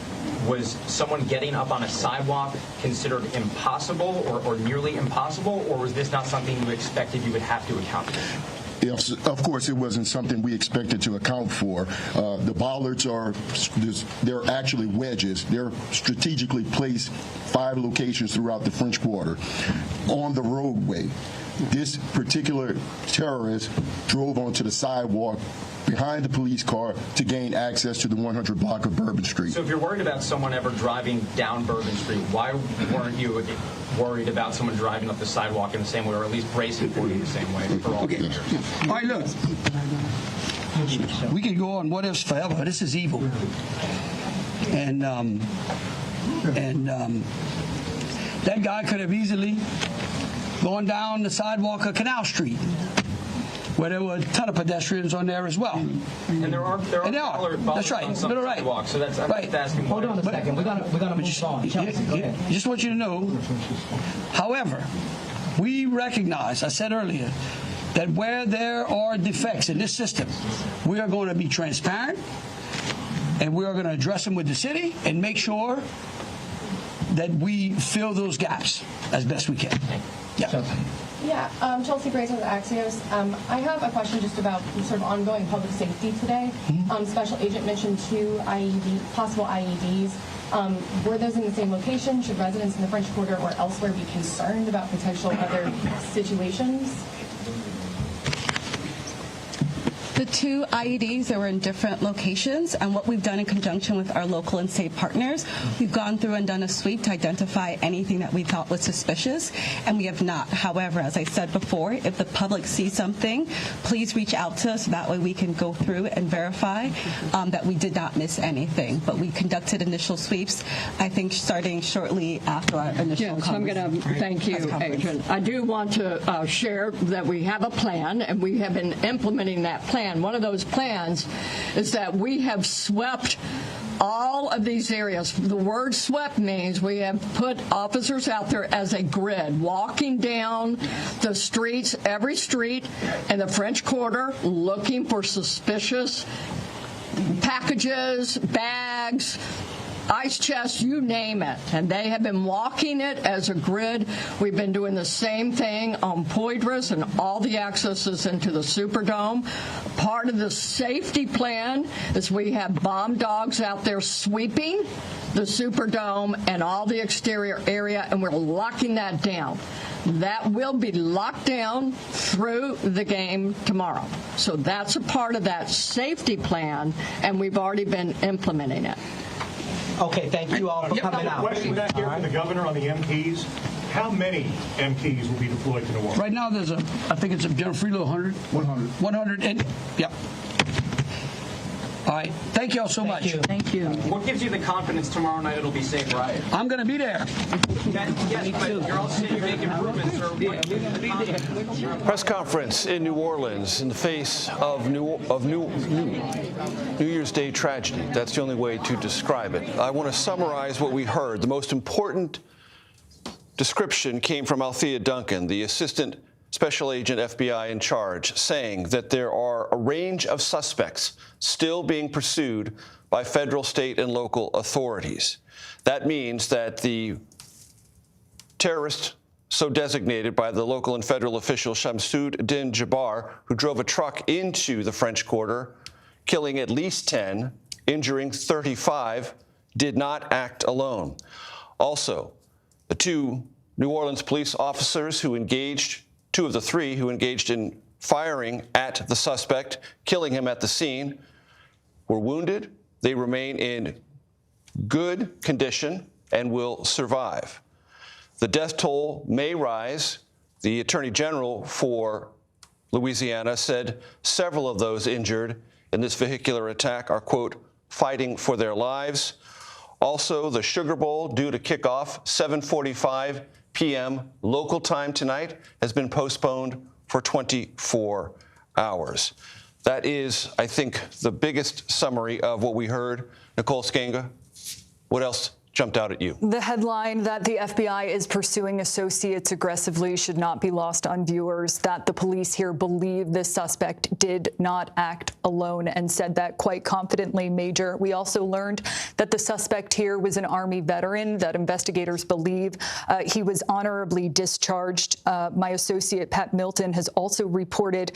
was someone getting up on a sidewalk considered impossible or nearly impossible, or was this not something you expected you would have to account for? Yes, of course, it wasn't something we expected to account for. The bollards they're actually wedges. They're strategically placed 5 locations throughout the French Quarter on the roadway. This particular terrorist drove onto the sidewalk behind the police car to gain access to the 100 block of Bourbon Street. So if you're worried about someone ever driving down Bourbon Street, why weren't you worried about someone driving up the sidewalk in the same way, or at least bracing for you the same way for all these years? All right, look. We can go on what ifs forever. This is evil. And that guy could have easily gone down the sidewalk of Canal Street, where there were a ton of pedestrians on there as well. And there are That's right. on some sidewalks, so that's I'm right. just asking. Hold on a second. We're gonna move on. Chelsea, go ahead. Just want you to know, however, we recognize, I said earlier, that where there are defects in this system, we are going to be transparent, and we are going to address them with the city and make sure that we fill those gaps as best we can. Yeah. Yeah, Chelsea Grace with Axios. I have a question just about sort of ongoing public safety today. Special Agent mentioned 2 possible IEDs. Were those in the same location? Should residents in the French Quarter or elsewhere be concerned about potential other situations? The 2 IEDs that were in different locations, and what we've done in conjunction with our local and state partners, we've gone through and done a sweep to identify anything that we thought was suspicious, and we have not. However, as I said before, if the public sees something, please reach out to us. That way we can go through and verify that we did not miss anything. But we conducted initial sweeps, I think, starting shortly after our initial Yes, I'm going to thank you, Agent. I do want to share that we have a plan, and we have been implementing that plan. One of those plans is that we have swept all of these areas. The word swept means we have put officers out there as a grid, walking down the streets, every street in the French Quarter, looking for suspicious packages, bags, ice chests, you name it. And they have been walking it as a grid. We've been doing the same thing on Poydras and all the accesses into the Superdome. Part of the safety plan is we have bomb dogs out there sweeping the Superdome and all the exterior area, and we're locking that down. That will be locked down through the game tomorrow. So that's a part of that safety plan, and we've already been implementing it. Okay, thank you all for coming out. Question back here from the governor on the MPs. How many MPs will be deployed to New Orleans? Right now, there's I think it's a General Freelo 100. 100, and yeah. All right. Thank you all so much. Thank you. What gives you the confidence tomorrow night it'll be safe riot? I'm going to be there. Yes, but you're also saying you're making improvements. Or what gives you the confidence? Press conference in New Orleans in the face of New Year's Day tragedy. That's the only way to describe it. I want to summarize what we heard. The most important description came from Althea Duncan, the assistant special agent FBI in charge, saying that there are a range of suspects still being pursued by federal, state, and local authorities. That means that the terrorist so designated by the local and federal official Shamsud Din Jabbar, who drove a truck into the French Quarter, killing at least 10, injuring 35, did not act alone. Also, the 2 New Orleans police officers who engaged, 2 of the 3 who engaged in firing at the suspect, killing him at the scene, were wounded. They remain in good condition and will survive. The death toll may rise. The Attorney General for Louisiana said several of those injured in this vehicular attack are, quote, fighting for their lives. Also, the Sugar Bowl, due to kick off 7:45 p.m. local time tonight, has been postponed for 24 hours. That is, I think, the biggest summary of what we heard. Nicole Skenga, what else jumped out at you? The headline that the FBI is pursuing associates aggressively should not be lost on viewers, that the police here believe the suspect did not act alone and said that quite confidently, Major. We also learned that the suspect here was an Army veteran, that investigators believe he was honorably discharged. My associate, Pat Milton, has also reported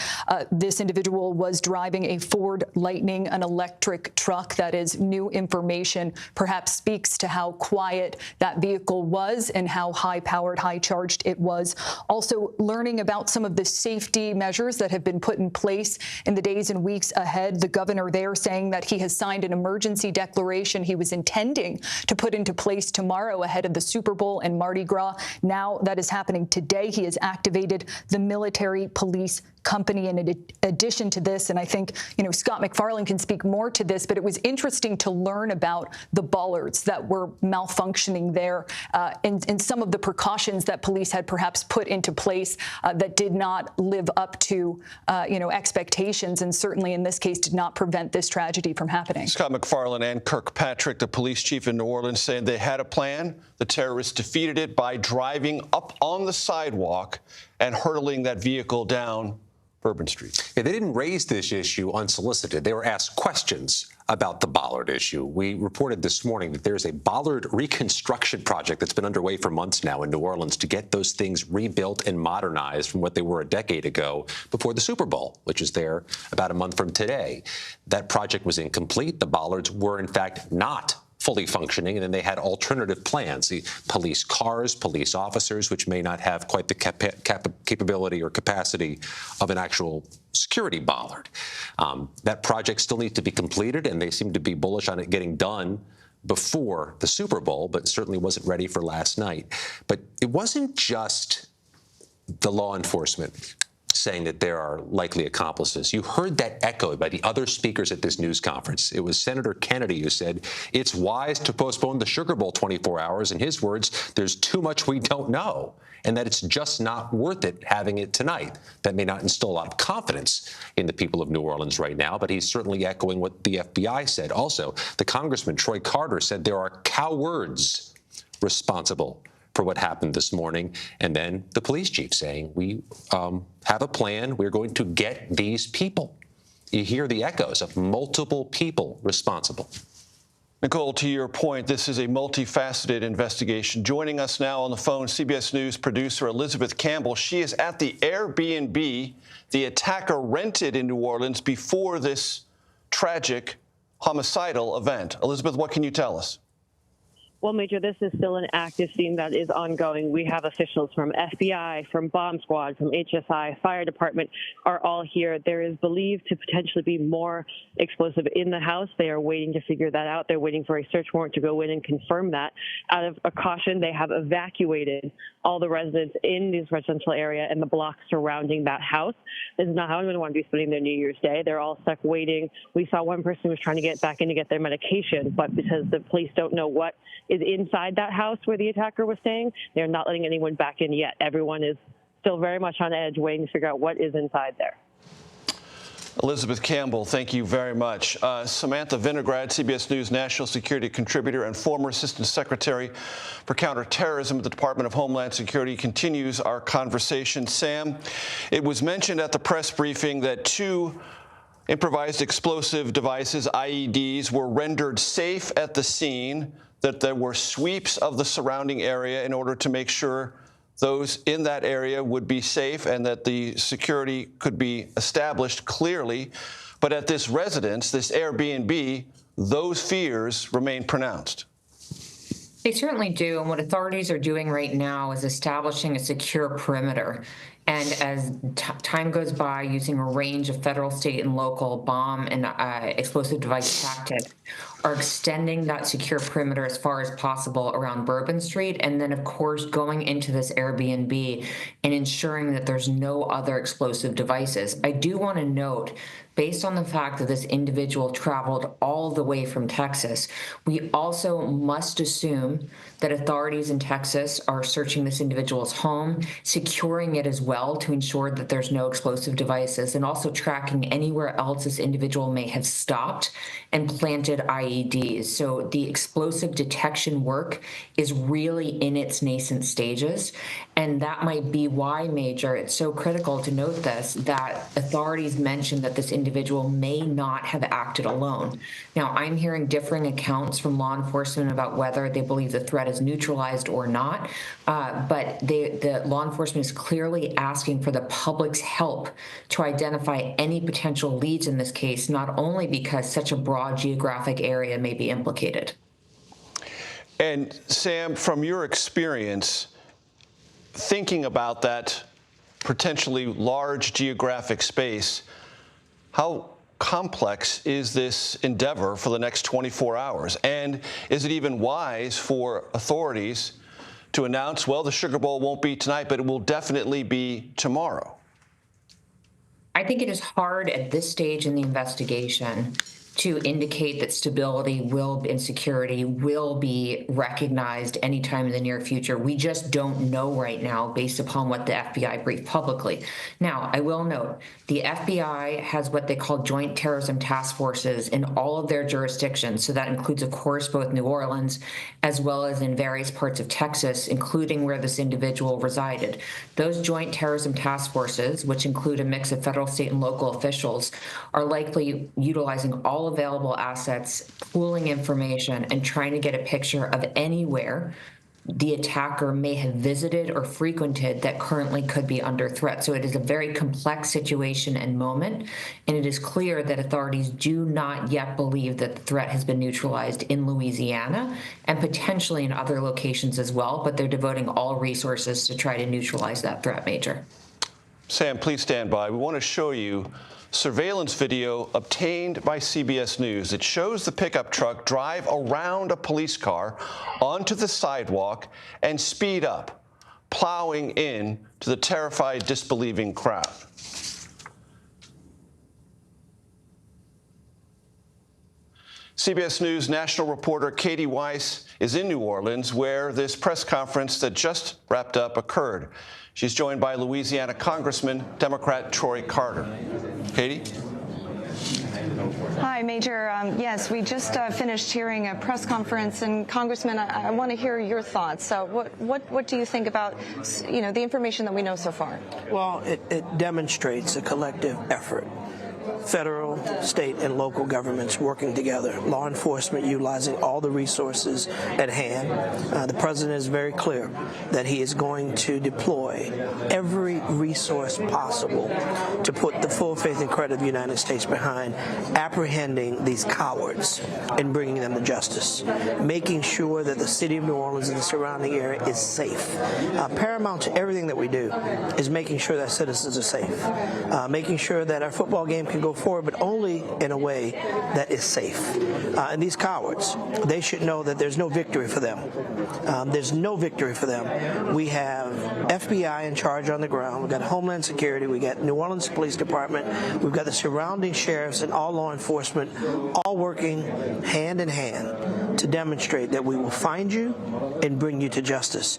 this individual was driving a Ford Lightning, an electric truck. That is new information, perhaps speaks to how quiet that vehicle was and how high-powered, high-charged it was. Also learning about some of the safety measures that have been put in place in the days and weeks ahead. The governor there saying that he has signed an emergency declaration he was intending to put into place tomorrow ahead of the Super Bowl and Mardi Gras. Now that is happening today. He has activated the military police company in addition to this, and I think, Scott McFarland can speak more to this, but it was interesting to learn about the bollards that were malfunctioning there and some of the precautions that police had perhaps put into place that did not live up to, expectations, and certainly in this case did not prevent this tragedy from happening. Scott McFarland and Kirkpatrick, the police chief in New Orleans, saying they had a plan. The terrorists defeated it by driving up on the sidewalk and hurtling that vehicle down Bourbon Street. Yeah, they didn't raise this issue unsolicited. They were asked questions about the bollard issue. We reported this morning that there's a bollard reconstruction project that's been underway for months now in New Orleans to get those things rebuilt and modernized from what they were a decade ago before the Super Bowl, which is there about a month from today. That project was incomplete. The bollards were, in fact, not fully functioning, and then they had alternative plans, the police cars, police officers, which may not have quite the capability or capacity of an actual security bollard. That project still needs to be completed, and they seem to be bullish on it getting done before the Super Bowl, but certainly wasn't ready for last night. But it wasn't just the law enforcement saying that there are likely accomplices. You heard that echoed by the other speakers at this news conference. It was Senator Kennedy who said it's wise to postpone the Sugar Bowl 24 hours. In his words, there's too much we don't know, and that it's just not worth it having it tonight. That may not instill a lot of confidence in the people of New Orleans right now, but he's certainly echoing what the FBI said. Also, the Congressman Troy Carter said there are cowards responsible for what happened this morning. And then the police chief saying, we have a plan. We're going to get these people. You hear the echoes of multiple people responsible. Nicole, to your point, this is a multifaceted investigation. Joining us now on the phone, CBS News producer Elizabeth Campbell. She is at the Airbnb the attacker rented in New Orleans before this tragic homicidal event. Elizabeth, what can you tell us? Well, Major, this is still an active scene that is ongoing. We have officials from FBI, from Bomb Squad, from HSI, Fire Department are all here. There is believed to potentially be more explosive in the house. They are waiting to figure that out. They're waiting for a search warrant to go in and confirm that. Out of a caution, they have evacuated all the residents in this residential area and the blocks surrounding that house. This is not how anyone want to be spending their New Year's Day. They're all stuck waiting. We saw one person who was trying to get back in to get their medication, but because the police don't know what is inside that house where the attacker was staying, they're not letting anyone back in yet. Everyone is still very much on edge, waiting to figure out what is inside there. Elizabeth Campbell, thank you very much. Samantha Vinograd, CBS News national security contributor and former Assistant Secretary for Counterterrorism at the Department of Homeland Security, continues our conversation. Sam, it was mentioned at the press briefing that 2 improvised explosive devices, IEDs, were rendered safe at the scene, that there were sweeps of the surrounding area in order to make sure those in that area would be safe and that the security could be established clearly. But at this residence, this Airbnb, those fears remain pronounced. They certainly do. And what authorities are doing right now is establishing a secure perimeter. And as time goes by, using a range of federal, state, and local bomb and explosive device tactics, are extending that secure perimeter as far as possible around Bourbon Street, and then, of course, going into this Airbnb and ensuring that there's no other explosive devices. I do want to note, based on the fact that this individual traveled all the way from Texas, we also must assume that authorities in Texas are searching this individual's home, securing it as well. well to ensure that there's no explosive devices, and also tracking anywhere else this individual may have stopped and planted IEDs. So the explosive detection work is really in its nascent stages, and that might be why, Major, it's so critical to note this, that authorities mentioned that this individual may not have acted alone. Now, I'm hearing differing accounts from law enforcement about whether they believe the threat is neutralized or not, but the law enforcement is clearly asking for the public's help to identify any potential leads in this case, not only because such a broad geographic area may be implicated. And Sam, from your experience, thinking about that potentially large geographic space, how complex is this endeavor for the next 24 hours? And is it even wise for authorities to announce, well, the Sugar Bowl won't be tonight, but it will definitely be tomorrow? I think it is hard at this stage in the investigation to indicate that stability and security will be recognized anytime in the near future. We just don't know right now based upon what the FBI briefed publicly. Now, I will note, the FBI has what they call joint terrorism task forces in all of their jurisdictions. So that includes, of course, both New Orleans as well as in various parts of Texas, including where this individual resided. Those joint terrorism task forces, which include a mix of federal, state, and local officials, are likely utilizing all available assets, pooling information, and trying to get a picture of anywhere the attacker may have visited or frequented that currently could be under threat. So it is a very complex situation and moment, and it is clear that authorities do not yet believe that the threat has been neutralized in Louisiana and potentially in other locations as well, but they're devoting all resources to try to neutralize that threat, Major. Sam, please stand by. We want to show you surveillance video obtained by CBS News. It shows the pickup truck drive around a police car onto the sidewalk and speed up, plowing in to the terrified, disbelieving crowd. CBS News national reporter Katie Weiss is in New Orleans, where this press conference that just wrapped up occurred. She's joined by Louisiana Congressman Democrat Troy Carter. Katie? Hi, Major. Yes, we just finished hearing a press conference, and Congressman, I want to hear your thoughts. What do you think about, the information that we know so far? Well, it demonstrates a collective effort. Federal, state, and local governments working together, law enforcement utilizing all the resources at hand. The president is very clear that he is going to deploy every resource possible to put the full faith and credit of the United States behind apprehending these cowards and bringing them to justice, making sure that the city of New Orleans and the surrounding area is safe. Paramount to everything that we do is making sure that citizens are safe, making sure that our football game can go forward, but only in a way that is safe. And these cowards, they should know that there's no victory for them. There's no victory for them. We have FBI in charge on the ground. We've got Homeland Security. We got New Orleans Police Department. We've got the surrounding sheriffs and all law enforcement all working hand in hand to demonstrate that we will find you and bring you to justice.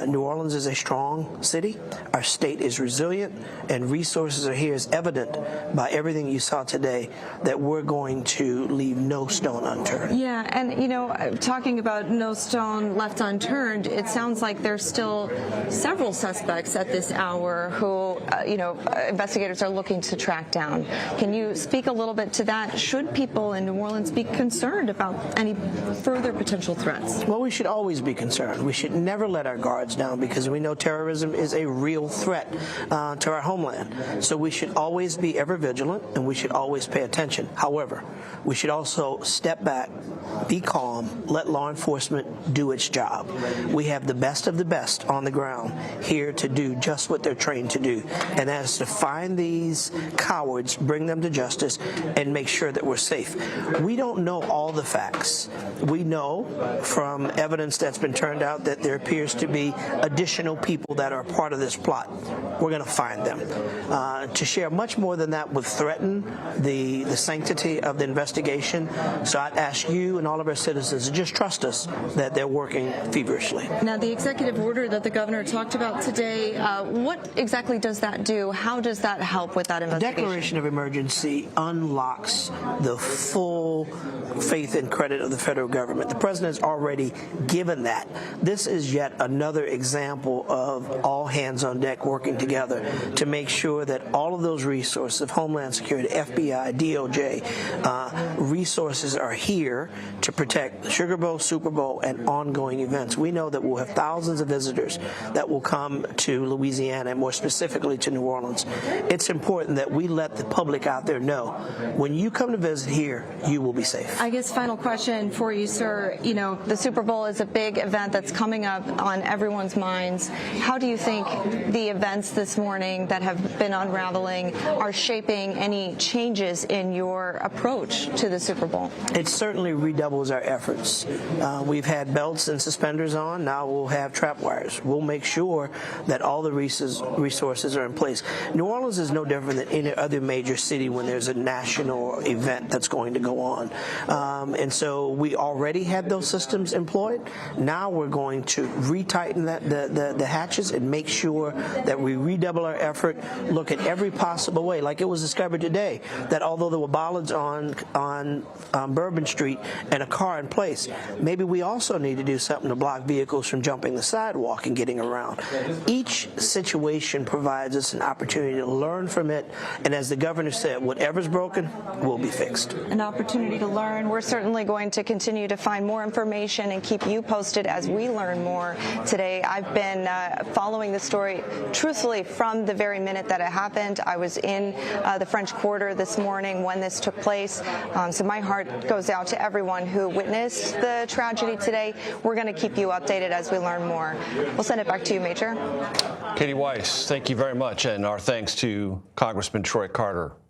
New Orleans is a strong city. Our state is resilient, and resources are here, as evident by everything you saw today, that we're going to leave no stone unturned. Yeah, and talking about no stone left unturned, it sounds like there's still several suspects at this hour who, investigators are looking to track down. Can you speak a little bit to that? Should people in New Orleans be concerned about any further potential threats? Well, we should always be concerned. We should never let our guards down, because we know terrorism is a real threat to our homeland. So we should always be ever vigilant, and we should always pay attention. However, we should also step back, be calm, let law enforcement do its job. We have the best of the best on the ground here to do just what they're trained to do, and that is to find these cowards, bring them to justice, and make sure that we're safe. We don't know all the facts. We know from evidence that's been turned out that there appears to be additional people that are part of this plot. We're going to find them. To share much more than that with threaten the sanctity of the investigation. So I'd ask you and all of our citizens to just trust us that they're working feverishly. Now, the executive order that the governor talked about today, what exactly does that do? How does that help with that investigation? The declaration of emergency unlocks the full faith and credit of the federal government. The president has already given that. This is yet another example of all hands on deck working together to make sure that all of those resources of Homeland Security, FBI, DOJ, resources are here to protect the Sugar Bowl, Super Bowl, and ongoing events. We know that we'll have thousands of visitors that will come to Louisiana, and more specifically to New Orleans. It's important that we let the public out there know when you come to visit here, you will be safe. I guess final question for you, sir. You know, the Super Bowl is a big event that's coming up on everyone's minds. How do you think the events this morning that have been unraveling are shaping any changes in your approach to the Super Bowl? It certainly redoubles our efforts. We've had belts and suspenders on. Now we'll have trap wires. We'll make sure that all the resources are in place. New Orleans is no different than any other major city when there's a national event that's going to go on. And so we already had those systems employed. Now we're going to retighten the hatches and make sure that we redouble our effort, look at every possible way, like it was discovered today, that although there were bollards on Bourbon Street and a car in place, maybe we also need to do something to block vehicles from jumping the sidewalk and getting around. Each situation provides us an opportunity to learn from it, and as the governor said, whatever's broken will be fixed. An opportunity to learn. We're certainly going to continue to find more information and keep you posted as we learn more today. I've been following the story truthfully from the very minute that it happened. I was in the French Quarter this morning when this took place, so my heart goes out to everyone who witnessed the tragedy today. We're going to keep you updated as we learn more. We'll send it back to you, Major. Katie Weiss, thank you very much, and our thanks to Congressman Troy Carter.